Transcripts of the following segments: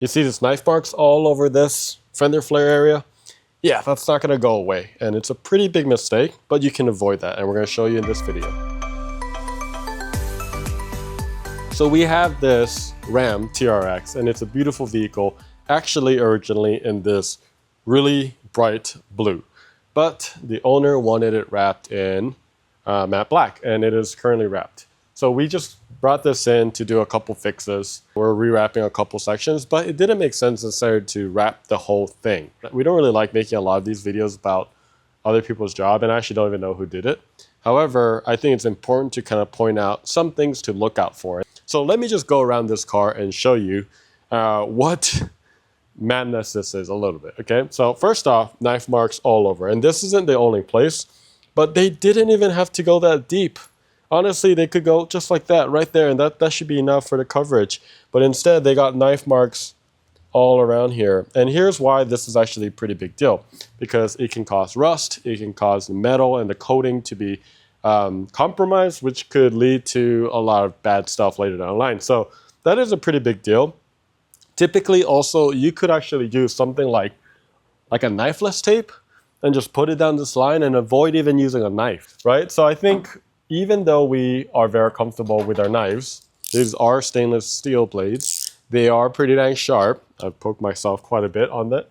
You see this knife marks all over this fender flare area? Yeah, that's not gonna go away. And it's a pretty big mistake, but you can avoid that. And we're gonna show you in this video. So we have this Ram TRX, and it's a beautiful vehicle, actually originally in this really bright blue. But the owner wanted it wrapped in matte black, and it is currently wrapped. So we just brought this in to do a couple fixes. We're rewrapping a couple sections, but it didn't make sense necessarily to wrap the whole thing. We don't really like making a lot of these videos about other people's job, and I actually don't even know who did it. However, I think it's important to kind of point out some things to look out for. So let me just go around this car and show you what madness this is a little bit, okay? So first off, knife marks all over. And this isn't the only place, but they didn't even have to go that deep. Honestly, they could go just like that right there, and that should be enough for the coverage. But instead, they got knife marks all around here. And here's why this is actually a pretty big deal. Because it can cause rust, it can cause the metal and the coating to be compromised, which could lead to a lot of bad stuff later down the line. So that is a pretty big deal. Typically, also, you could actually use something like a knifeless tape and just put it down this line and avoid even using a knife, right? So I think even though we are very comfortable with our knives, these are stainless steel blades. They are pretty dang sharp. I've poked myself quite a bit on that.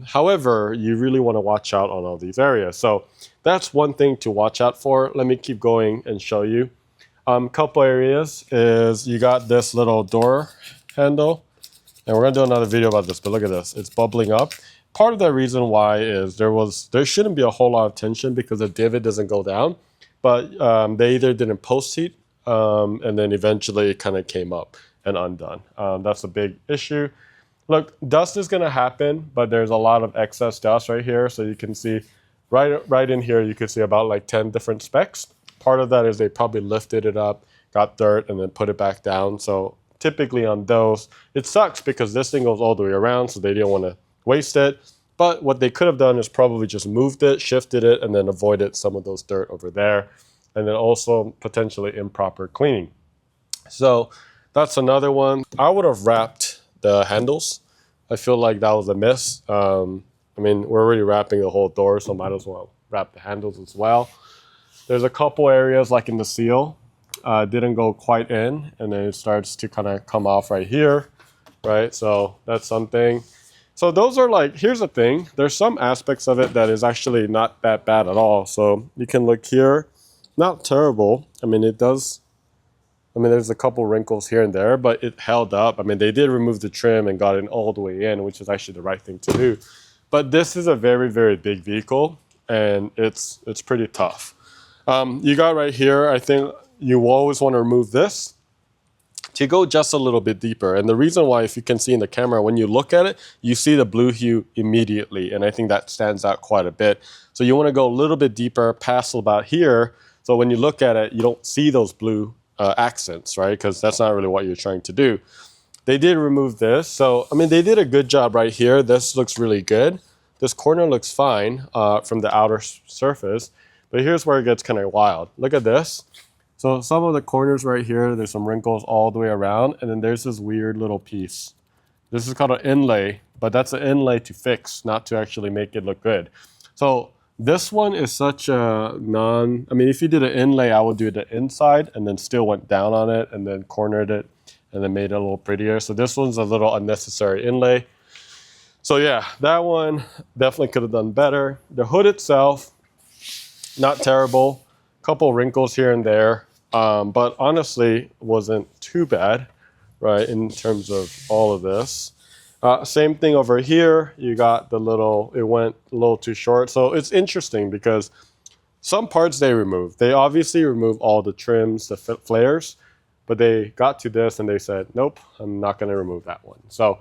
However, you really want to watch out on all these areas. So that's one thing to watch out for. Let me keep going and show you. Couple areas is you got this little door handle. And we're going to do another video about this, but look at this. It's bubbling up. Part of the reason why is there shouldn't be a whole lot of tension because the divot doesn't go down. But they either didn't post heat and then eventually it kind of came up and undone. That's a big issue. Look, dust is going to happen, but there's a lot of excess dust right here. So you can see right in here, you can see about like 10 different specks. Part of that is they probably lifted it up, got dirt, and then put it back down. So typically on those, it sucks because this thing goes all the way around, so they didn't want to waste it. But what they could have done is probably just moved it, shifted it, and then avoided some of those dirt over there. And then also potentially improper cleaning. So that's another one. I would have wrapped the handles. I feel like that was a miss. I mean, we're already wrapping the whole door, so might as well wrap the handles as well. There's a couple areas like in the seal. Didn't go quite in, and then it starts to kind of come off right here, right? So that's something. So those are like, here's the thing. There's some aspects of it that is actually not that bad at all. So you can look here, not terrible. I mean, it does, I mean, there's a couple wrinkles here and there, but it held up. I mean, they did remove the trim and got it all the way in, which is actually the right thing to do. But this is a very, very big vehicle, and it's pretty tough. You got right here, I think you always want to remove this to go just a little bit deeper. And the reason why, if you can see in the camera, when you look at it, you see the blue hue immediately. And I think that stands out quite a bit. So you want to go a little bit deeper past about here. So when you look at it, you don't see those blue accents, right? Because that's not really what you're trying to do. They did remove this. So, I mean, they did a good job right here. This looks really good. This corner looks fine from the outer surface. But here's where it gets kind of wild. Look at this. So some of the corners right here, there's some wrinkles all the way around, and then there's this weird little piece. This is called an inlay, but that's an inlay to fix, not to actually make it look good. So this one is such a I mean, if you did an inlay, I would do the inside and then still went down on it and then cornered it and then made it a little prettier. So this one's a little unnecessary inlay. So yeah, that one definitely could have done better. The hood itself, not terrible. Couple wrinkles here and there. But honestly, wasn't too bad, right, in terms of all of this. Same thing over here. You got the little, it went a little too short. So it's interesting because some parts they removed. They obviously removed all the trims, the flares, but they got to this and they said, nope, I'm not going to remove that one. So,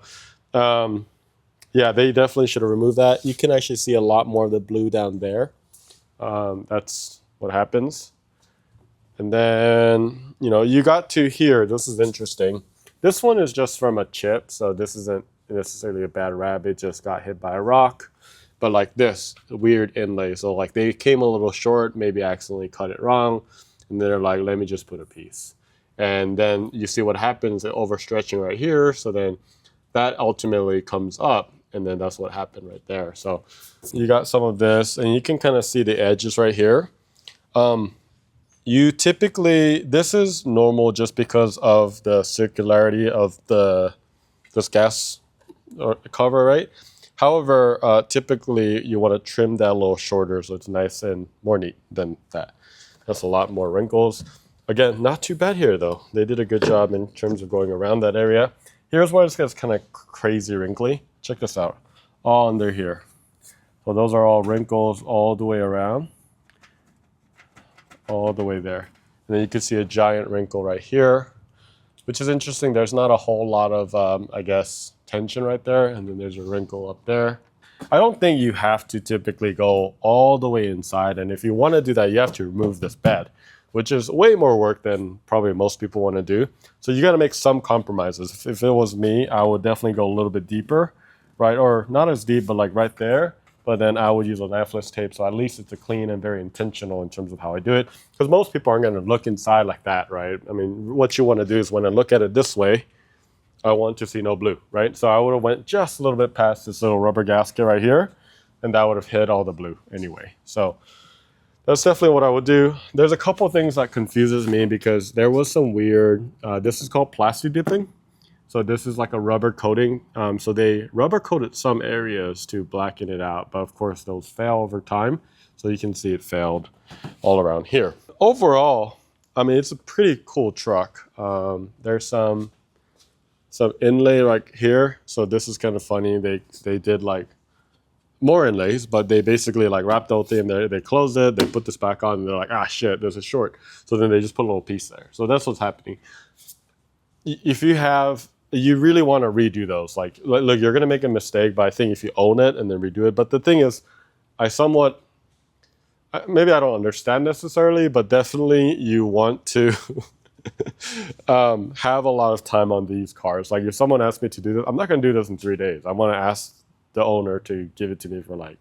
yeah, they definitely should have removed that. You can actually see a lot more of the blue down there. That's what happens. And then, you know, you got to here. This is interesting. This one is just from a chip, so this isn't necessarily a bad wrap. It just got hit by a rock. But like this, weird inlay. So like they came a little short, maybe accidentally cut it wrong. And they're like, let me just put a piece. And then you see what happens, the overstretching right here. So then that ultimately comes up, and then that's what happened right there. So you got some of this, and you can kind of see the edges right here. You typically, this is normal just because of the circularity of this gas cover, right? However, typically you want to trim that a little shorter so it's nice and more neat than that. That's a lot more wrinkles. Again, not too bad here though. They did a good job in terms of going around that area. Here's where it gets kind of crazy wrinkly. Check this out. All under here. So those are all wrinkles all the way around. All the way there. And then you can see a giant wrinkle right here, which is interesting. There's not a whole lot of, I guess, tension right there. And then there's a wrinkle up there. I don't think you have to typically go all the way inside. And if you want to do that, you have to remove this bed, which is way more work than probably most people want to do. So you got to make some compromises. If it was me, I would definitely go a little bit deeper, right? Or not as deep, but like right there. But then I would use a knifeless tape, so at least it's a clean and very intentional in terms of how I do it. Because most people aren't going to look inside like that, right? I mean, what you want to do is when I look at it this way, I want to see no blue, right? So I would have went just a little bit past this little rubber gasket right here, and that would have hit all the blue anyway. So that's definitely what I would do. There's a couple of things that confuses me because there was some weird, this is called plasti dipping. So this is like a rubber coating. So they rubber coated some areas to blacken it out, but of course those fail over time. So you can see it failed all around here. Overall, I mean, it's a pretty cool truck. There's some inlay like here. So this is kind of funny. They did like more inlays, but they basically like wrapped the whole thing. They closed it. They put this back on, and they're like, ah, shit, there's a short. So then they just put a little piece there. So that's what's happening. If you really want to redo those. Like, look, you're going to make a mistake, but I think if you own it and then redo it. But the thing is, maybe I don't understand necessarily, but definitely you want to have a lot of time on these cars. Like if someone asks me to do this, I'm not going to do this in 3 days. I want to ask the owner to give it to me for like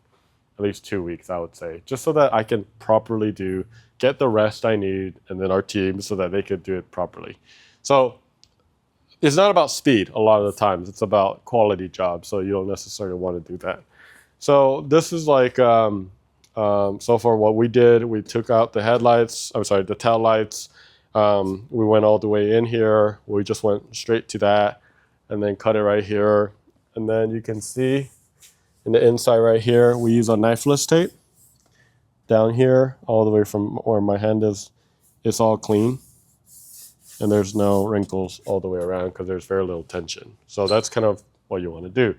at least 2 weeks, I would say, just so that I can properly get the rest I need, and then our team so that they could do it properly. So it's not about speed a lot of the times. It's about quality jobs, so you don't necessarily want to do that. So this is like, so far what we did, we took out the headlights, the tail lights. We went all the way in here. We just went straight to that and then cut it right here. And then you can see in the inside right here, we use a knifeless tape. Down here, all the way from where my hand is, it's all clean. And there's no wrinkles all the way around because there's very little tension. So that's kind of what you want to do.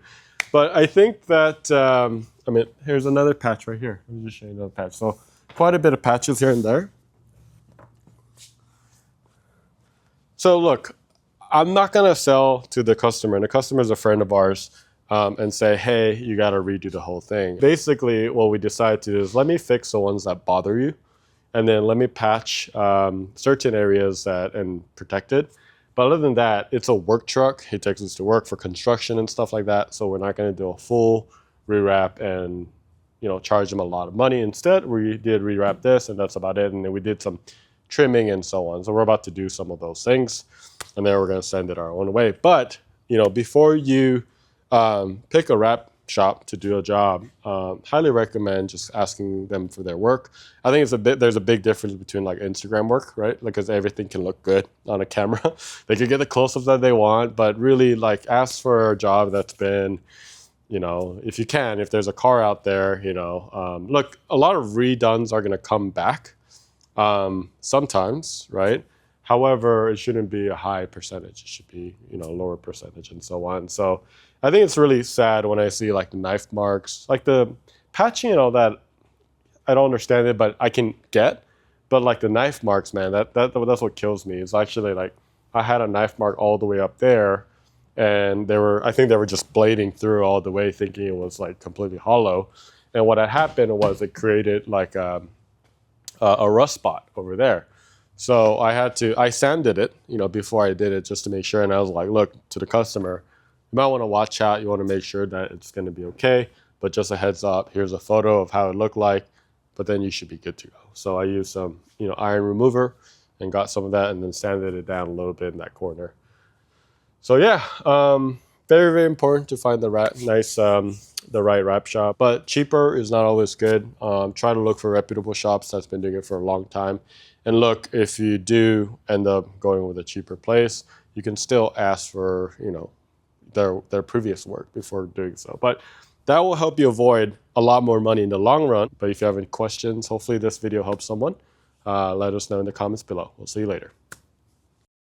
But I think that, I mean, here's another patch right here. Let me just show you another patch. So quite a bit of patches here and there. So look, I'm not going to sell to the customer, and the customer is a friend of ours, and say, hey, you got to redo the whole thing. Basically, what we decided to do is let me fix the ones that bother you. And then let me patch certain areas and protect it. But other than that, it's a work truck. He takes us to work for construction and stuff like that. So we're not going to do a full rewrap and charge him a lot of money. Instead, we did rewrap this, and that's about it. And then we did some trimming and so on. So we're about to do some of those things, and then we're going to send it our own way. But before you pick a wrap shop to do a job, highly recommend just asking them for their work. I think there's a big difference between like Instagram work, right? Because everything can look good on a camera. They can get the close-ups that they want, but really like ask for a job that's been, if you can, if there's a car out there, look, a lot of redones are going to come back sometimes, right? However, it shouldn't be a high percentage. It should be, a lower percentage and so on. So I think it's really sad when I see like the knife marks, like the patching and all that. I don't understand it, but I can get. But like the knife marks, man, that's what kills me. It's actually like I had a knife mark all the way up there, and I think they were just blading through all the way, thinking it was like completely hollow. And what had happened was it created like a rust spot over there. So I sanded it, before I did it just to make sure. And I was like, look, to the customer, you might want to watch out. You want to make sure that it's going to be okay. But just a heads up, here's a photo of how it looked like, but then you should be good to go. So I used some, iron remover and got some of that and then sanded it down a little bit in that corner. So yeah, Very, very important to find the the right wrap shop, but cheaper is not always good. Try to look for reputable shops that's been doing it for a long time. And look, if you do end up going with a cheaper place, you can still ask for, you know, their previous work before doing so. But that will help you avoid a lot more money in the long run. But if you have any questions, hopefully this video helps someone. Let us know in the comments below. We'll see you later.